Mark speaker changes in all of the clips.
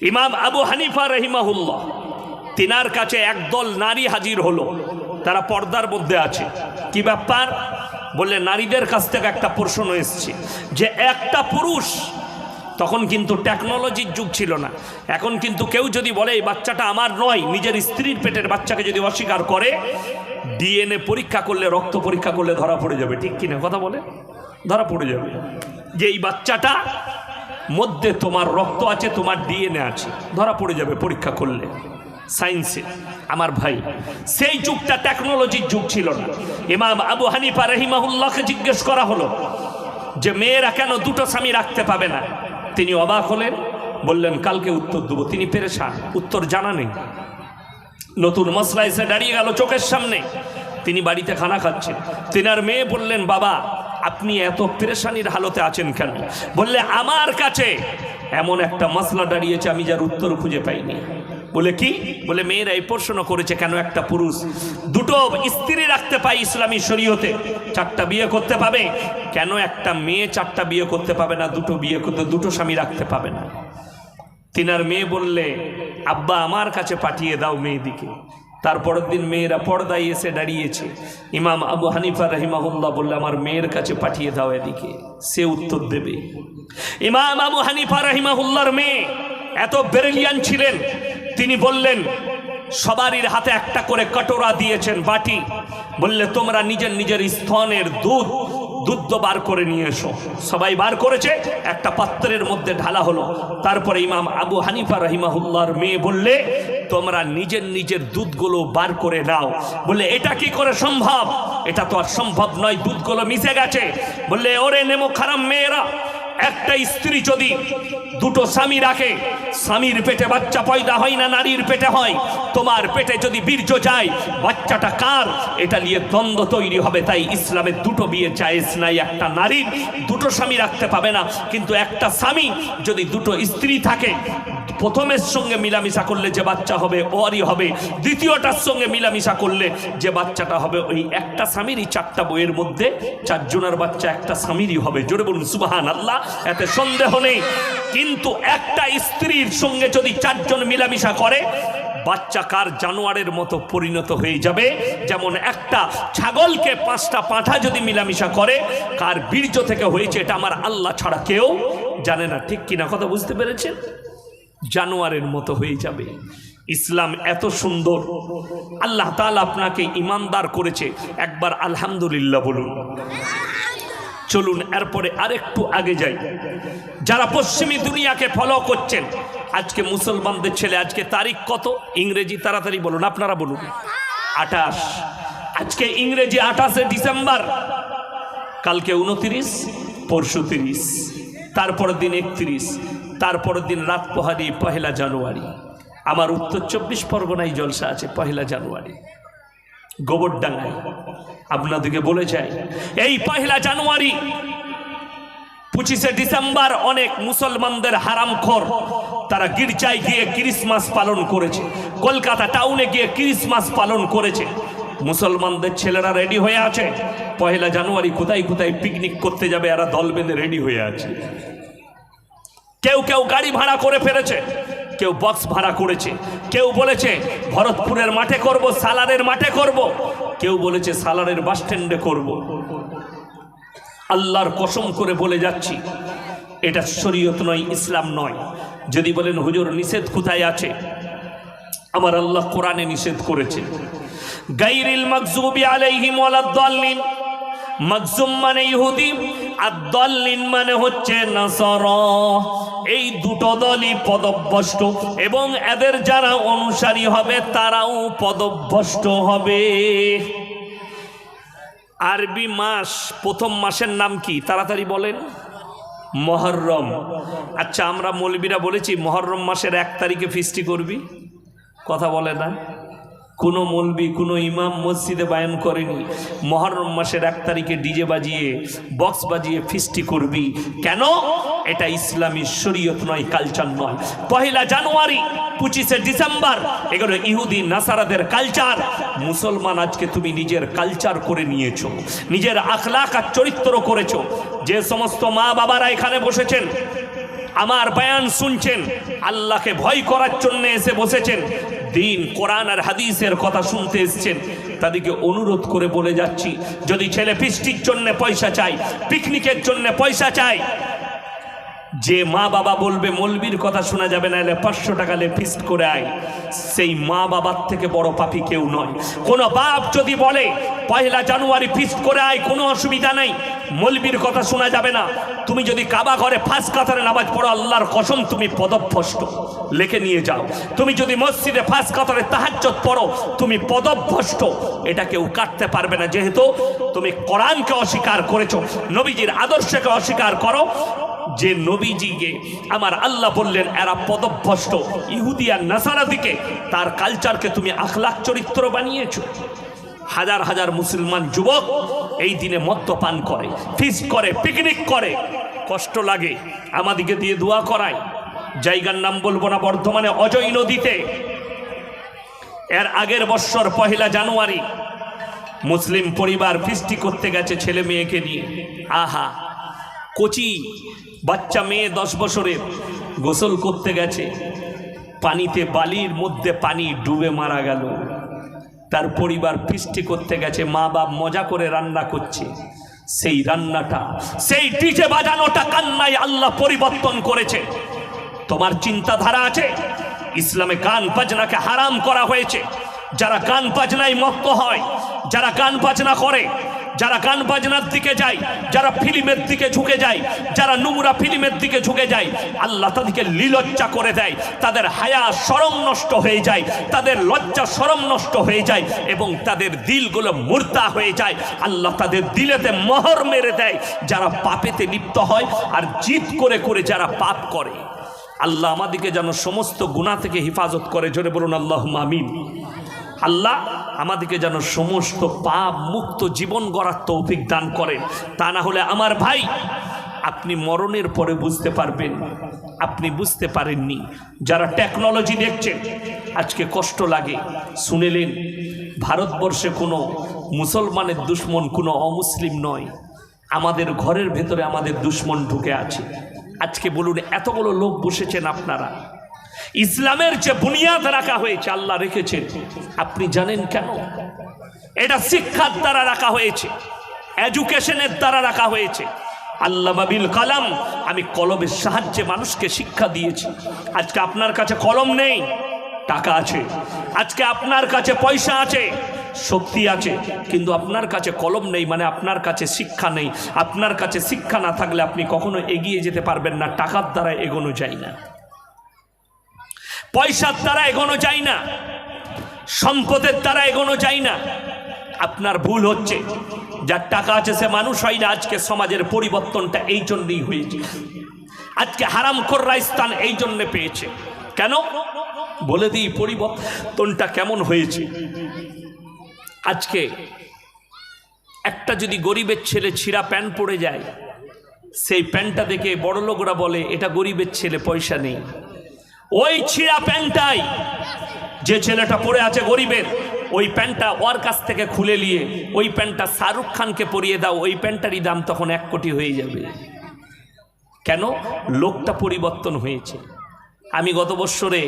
Speaker 1: ইমাম আবু হানিফা রহিমাহুল্লাহ তিনার কাছে একদল নারী হাজির হলো, তারা পর্দার মধ্যে আছে। কি ব্যাপার বললে, নারীদের কাছ থেকে একটা প্রশ্ন এসছে যে একটা পুরুষ, তখন কিন্তু টেকনোলজির যুগ ছিল না, এখন কিন্তু কেউ যদি বলে এই বাচ্চাটা আমার নয়, নিজের স্ত্রীর পেটের বাচ্চাকে যদি অস্বীকার করে, ডিএনএ পরীক্ষা করলে, রক্ত পরীক্ষা করলে ধরা পড়ে যাবে। ঠিক কিনা কথা বলে? ধরা পড়ে যাবে যে এই বাচ্চাটা মধ্যে তোমার রক্ত আছে, তোমার ডিএনএ আছে, ধরা পড়ে যাবে পরীক্ষা করলে সায়েন্সে। আমার ভাই, সেই যুগটা টেকনোলজির যুগ ছিল না। ইমাম আবু হানিফা রহিমাহুল্লাহকে জিজ্ঞেস করা হলো যে মেয়েরা কেন দুটো স্বামী রাখতে পাবে না? তিনি অবাক হলেন, বললেন কালকে উত্তর দেবো। তিনি পেরেশান, উত্তর জানা নেই। নতুন মশলা এসে দাঁড়িয়ে গেল চোখের সামনে। তিনি বাড়িতে খানা খাচ্ছেন। তিনার মেয়ে বললেন, বাবা আপনি এত পেরেশানির হালতে আছেন কেন? বললে, আমার কাছে এমন একটা মশলা দাঁড়িয়েছে আমি যার উত্তর খুঁজে পাইনি। বলে কি? বলে মেয়েরা এই প্রশ্ন করেছে কেন একটা পুরুষ দুটো স্ত্রী রাখতে পায় ইসলামী শরীয়তে, 4টা বিয়ে করতে পাবে, কেন একটা মেয়ে 4টা বিয়ে করতে পাবে না, দুটো স্বামী রাখতে পাবে না? তিনার মেয়ে বললে, আব্বা আমার কাছে পাঠিয়ে দাও মেয়েদিকে। তারপরের দিন মেয়েরা পর্দায় এসে দাঁড়িয়েছে। ইমাম আবু হানিফা রহিমাহুল্লাহ বললে, আমার মেয়ের কাছে পাঠিয়ে দাও এদিকে, সে উত্তর দেবে। ইমাম আবু হানিফা রহিমাহুল্লাহর মেয়ে এত ব্রিলিয়ান্ট ছিলেন, তিনি বললেন, সবারই হাতে একটা করে কটোরা দিয়েছেন, বাটি। বললে, তোমরা নিজের নিজের স্তনের দুধ বার করে নিয়ে এসো। সবাই বার করেছে, একটা পাত্রের মধ্যে ঢালা হলো। তারপরে ইমাম আবু হানিফা রহিমাহুল্লাহর মেয়ে বললে, তোমরা নিজের নিজের দুধগুলো বার করে নাও। বললে, এটা কি করে সম্ভব? এটা তো আর সম্ভব নয়, দুধগুলো মিশে গেছে। বললে, ওরে নেমো খারাম মেয়েরা, একটা স্ত্রী যদি দুটো স্বামী রাখে, স্বামীর পেটে বাচ্চা পয়দা হয় না, নারীর পেটে হয়। তোমার পেটে যদি বীর্য যায়, বাচ্চাটা কার? এটা নিয়ে দ্বন্দ্ব তৈরি হবে। তাই ইসলামের দুটো বিয়ে জায়েজ নাই। একটা নারীর দুটো স্বামী রাখতে পাবে না, কিন্তু একটা স্বামী যদি দুটো স্ত্রী থাকে, প্রথমের সঙ্গে মিলামিশা করলে যে বাচ্চা হবে ওরই হবে, দ্বিতীয়টার সঙ্গে মিলামিশা করলে যে বাচ্চাটা হবে ওই একটা স্বামীরই। 4টা বইয়ের মধ্যে 4 জনের বাচ্চা একটা স্বামীরই হবে। জোরে বলুন সুবহানাল্লাহ, এতে সন্দেহ নেই। কিন্তু একটা স্ত্রীর সঙ্গে যদি 4 জন মিলামিশা করে, বাচ্চা কার? জানোয়ারের মতো পরিণত হয়ে যাবে। যেমন একটা ছাগলকে 5টা পাঁঠা যদি মিলামিশা করে, কার বীর্য থেকে হয়েছে এটা আমার আল্লাহ ছাড়া কেউ জানে না। ঠিক কিনা কথা বুঝতে পেরেছেন? জানোয়ারের মতো হয়ে যাবে। ইসলাম এত সুন্দর, আল্লাহ তাআলা আপনাকে ইমানদার করেছে। একবার আলহামদুলিল্লাহ বলুন। চলুন এরপরে আরেকটু আগে যাই। যারা পশ্চিমী দুনিয়াকে ফলো করছেন, আজকে মুসলমানদের ছেলে, আজকে তারিখ কত? ইংরেজি তাড়াতাড়ি বলুন, আপনারা বলুন। 28। আজকে ইংরেজি 28শে ডিসেম্বর, কালকে 29, পরশু 30, তারপরের দিন 31, তারপরের দিন রাত পোহারি 1 জানুয়ারি। আমার উত্তর 24 পরগনায় জলসা আছে 1 জানুয়ারি, গোবরডাঙ্গায়। আপনাদেরকে বলে যাই, এই 1 জানুয়ারি 25শে ডিসেম্বর অনেক মুসলমানদের হারামখোর, তারা গির্জায় গিয়ে ক্রিসমাস পালন করেছে, কলকাতা টাউনে গিয়ে ক্রিসমাস পালন করেছে। মুসলমানদের ছেলেরা রেডি হয়ে আছে 1 জানুয়ারি কোথায় কোথায় পিকনিক করতে যাবে, এরা দল বেঁধে রেডি হয়ে আছে। কেউ কেউ গাড়ি ভাড়া করে ফেলেছে, কেউ বক্স ভাড়া করেছে, কেউ বলেছে ভরতপুরের মাঠে করব, সালারের মাঠে করব, কেউ বলেছে সালারের বাস স্ট্যান্ডে করব। আল্লাহর কসম করে বলে যাচ্ছি, এটা শরীয়ত নয়, ইসলাম নয়। যদি বলেন হুজুর নিষেধ কোথায় আছে? আমার আল্লাহ কোরআনে নিষেধ করেছে, গায়রিল মাগযুবি আলাইহিম ওয়ালাদ-দাল্লিন। মাগযুম মানে ইহুদি, আর দাল্লিন মানে হচ্ছে নাসারা। এই দুটো দলই পদভ্রষ্ট, এবং এদের যারা অনুসারী হবে তারাও পদভ্রষ্ট হবে। আরবি মাস, প্রথম মাসের নাম কি? তাড়াতাড়ি বলেন। মুহররম। আচ্ছা, আমরা মৌলবীরা বলেছি মুহররম মাসের 1 তারিখে ফিস্টি করবি, কথা বলে না। কোনো মৌলবি, কোনো ইমাম মসজিদে বায়ান করেনি মুহররম মাসের 1 তারিখে ডিজে বাজিয়ে, বক্স বাজিয়ে ফিস্টি করবি। কেন? এটা ইসলামী শরীয়ত নয়, কালচার নয়। 1 জানুয়ারি 25শে ডিসেম্বর এগুলো ইহুদি নাসারাদের কালচার। মুসলমান আজকে তুমি নিজের কালচার করে নিয়েছো, নিজের আখলাক আর চরিত্র করেছো। যে সমস্ত মা বাবারা এখানে বসেছেন, আমার বয়ান শুনছেন, আল্লাহকে ভয় করার জন্য এসে বসেছেন, দিন কোরআন আর হাদিসের কথা শুনতে এসেছেন, তাদেরকে অনুরোধ করে বলে যাচ্ছি, যদি ছেলে ফিস্টির জন্য পয়সা চাই, পিকনিকের জন্য পয়সা চাই, যে মা বাবা বলবে মলবির কথা শোনা যাবে না, এলে 500 টাকা লে ফিস্ট করে আয়, সেই মা বাবার থেকে বড় পাপী কেউ নয়। কোনো বাপ যদি বলে 1 জানুয়ারি ফিস্ট করে আয়, কোনো অসুবিধা নেই, মলবির কথা শোনা যাবে না, তুমি যদি কাবা ঘরে 5 কাতারে নামাজ পড়ো, আল্লাহর কসম তুমি পদভ্রষ্ট, লিখে নিয়ে যাও। তুমি যদি মসজিদে 5 কাতারে তাহাজ্জুদ পড়ো, তুমি পদভ্রষ্ট, এটা কেউ কাটতে পারবে না, যেহেতু তুমি কোরআনকে অস্বীকার করেছো, নবীজির আদর্শকে অস্বীকার করো। যে নবীজিকে আমার আল্লাহ বললেন এরা পদভ্রষ্ট, ইহুদি আর নাসারা দিকে তার কালচারকে তুমি আখলাক চরিত্র বানিয়েছো। হাজার হাজার মুসলমান যুবক এই দিনে মদ্যপান করে, ফিস্ট করে, পিকনিক করে, কষ্ট লাগে, আমাদিকে দিয়ে দোয়া করায়। জায়গার নাম বলবো না, বর্ধমানে অজয় নদীতে এর আগের বছর 1 জানুয়ারি মুসলিম পরিবার ফিস্টি করতে গেছে ছেলে মেয়েকে নিয়ে। আহা, কচি বাচ্চা মেয়ে 10 বছরের গোসল করতে গেছে, পানিতে বালির মধ্যে পানি ডুবে মারা গেল। তার পরিবার ফিস্টি করতে গেছে, মা বাপ মজা করে রান্না করছে, সেই রান্নাটা, সেই ডিজে বাজানোটা কান্নায় আল্লাহ পরিবর্তন করেছে। তোমার চিন্তাধারা আছে ইসলামে গান বাজনাকে হারাম করা হয়েছে। যারা গান বাজনায় মত্ত হয়, যারা গান বাজনা করে, যারা গান বাজনার দিকে যায়, যারা ফিল্মের দিকে ঝুঁকে যায়, যারা নোংরা ফিল্মের দিকে ঝুঁকে যায়, আল্লাহ তাদেরকে লীলজ্জা করে দেয়, তাদের হায়া শরম নষ্ট হয়ে যায়, তাদের লজ্জা শরম নষ্ট হয়ে যায়, এবং তাদের দিলগুলো মুর্দা হয়ে যায়। আল্লাহ তাদের দিলেতে মোহর মেরে দেয়। যারা পাপেতে লিপ্ত হয় আর জিদ করে করে যারা পাপ করে, আল্লাহ আমাদেরকে যেন সমস্ত গুনাহ থেকে হেফাজত করে। জোরে বলুন আল্লাহুম্মা আমিন। আল্লাহ আমাদেরকে যেন সমস্ত পাপ মুক্ত জীবন গড়ার তৌফিক দান করেন। তা না হলে আমার ভাই, আপনি মরণের পরে বুঝতে পারবেন আপনি বুঝতে পারেননি। যারা টেকনোলজি দেখছেন, আজকে কষ্ট লাগে, শুনেলেন ভারতবর্ষে কোনো মুসলমানের দুশ্মন কোনো অমুসলিম নয়, আমাদের ঘরের ভেতরে আমাদের দুশ্মন ঢুকে আছে। আজকে বলুন, এতগুলো লোক বসেছেন আপনারা, ইসলামের যে বুনিয়াদ রাখা হয়েছে আল্লাহ রেখেছেন, আপনি জানেন কেন? এটা শিক্ষার দ্বারা রাখা হয়েছে, এডুকেশনের দ্বারা রাখা হয়েছে। আল্লাহ বিল কালাম, আমি কলমের সাহায্যে মানুষকে শিক্ষা দিয়েছি। আজকে আপনার কাছে কলম নেই, টাকা আছে, আজকে আপনার কাছে পয়সা আছে, শক্তি আছে, কিন্তু আপনার কাছে কলম নেই, মানে আপনার কাছে শিক্ষা নেই। আপনার কাছে শিক্ষা না থাকলে আপনি কখনো এগিয়ে যেতে পারবেন না। টাকার দ্বারা এগোনো যায় না, পয়সার দ্বারা এগোনো যায় না, সম্পদের দ্বারা এগোনো যায় না। আপনার ভুল হচ্ছে, যার টাকা আছে সে মানুষ হয় না। আজকে সমাজের পরিবর্তনটা এই জন্যই হয়েছে। আজকে হারামখোররা স্থান এই জন্য পেয়েছে। কেন বলে দিই পরিবর্তনটা কেমন হয়েছে। আজকে একটা যদি গরিবের ছেলে ছিঁড়া প্যান্ট পরে যায়, সেই প্যান্টটা দেখে বড়লোকরা বলে এটা গরিবের ছেলে, পয়সা নেই। ওই ছিঁড়া প্যান্টটাই যে ছেলেটা পরে আছে গরিবের, ওই প্যান্টটা ওর কাছ থেকে খুলে নিয়ে ওই প্যান্টটা শাহরুখ খানকে পরিয়ে দাও, ওই প্যান্টটারই দাম তখন 1 কোটি হয়ে যাবে। কেন? লোকটা পরিবর্তন হয়েছে। আমি গত বছরে,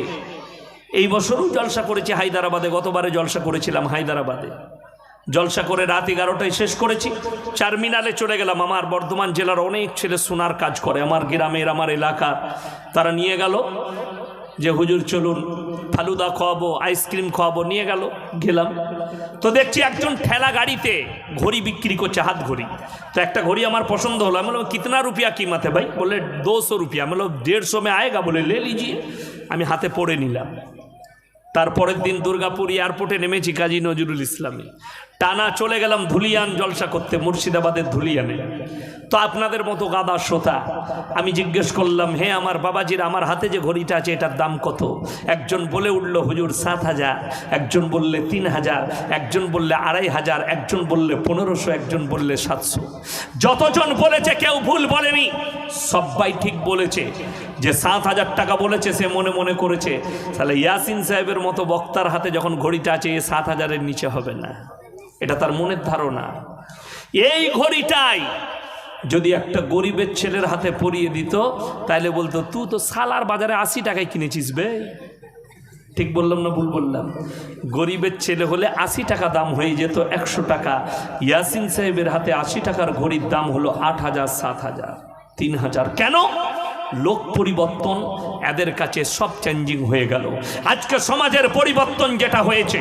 Speaker 1: এই বছরও জলসা করেছি হায়দ্রাবাদে, গতবারে জলসা করেছিলাম হায়দ্রাবাদে। জলসা করে রাত 11টায় শেষ করেছি, চারমিনালে চলে গেলাম। আমার বর্ধমান জেলার অনেক ছেলে সোনার কাজ করে, আমার গ্রামের, আমার এলাকার, তারা নিয়ে গেল যে হুজুর চলুন ফালুদা খাওয়াবো, আইসক্রিম খাওয়াবো, নিয়ে গেল। গেলাম তো দেখছি একজন ঠেলা গাড়িতে ঘড়ি বিক্রি করছে, হাত ঘড়ি। তো একটা ঘড়ি আমার পছন্দ হলো। আমি বললাম কিতনা রুপিয়া कीमत है भाई? बोले 200 रुपया। আমি বললাম 150 में आएगा? बोले ले लीजिए। আমি হাতে পড়ে নিলাম। তারপরের দিন দুর্গাপুর এয়ারপোর্টে নেমেছি কাজী নজরুল ইসলামে, টানা চলে গেলাম ধুলিয়ান জলসা করতে, মুর্শিদাবাদের ধুলিয়ানে। তো আপনাদের মতো গাদা শ্রোতা, আমি জিজ্ঞেস করলাম, হে আমার বাবাজির, আমার হাতে যে ঘড়িটা আছে এটার দাম কত? একজন বলে উঠল হুজুর 7,000, একজন বললে 3,000, একজন বললে 2,500, একজন বললে 1,500, একজন বললে 700। যতজন বলেছে কেউ ভুল বলেনি, সবাই ঠিক বলেছে। যে 7,000 টাকা বলেছে সে মনে মনে করেছে তাহলে ইয়াসিন সাহেবের মতো বক্তার হাতে যখন ঘড়িটা আছে এ 7,000-এর নিচে হবে না, এটা তার মনের ধারণা। এই ঘড়িটাই যদি একটা গরিবের ছেলের হাতে পরিয়ে দিত তাহলে বলতো তুই তো সালার বাজারে 80 টাকায় কিনেছিস বে। ঠিক বললাম না ভুল বললাম? গরিবের ছেলে হলে 80 টাকা দাম হয়ে যেত 100 টাকা। ইয়াসিন সাহেবের হাতে 80 টাকার ঘড়ির দাম হলো 8,000, 7,000, 3,000। কেন? লোক পরিবর্তন, এদের কাছে সব চেঞ্জিং হয়ে গেল। আজকে সমাজের পরিবর্তন যেটা হয়েছে,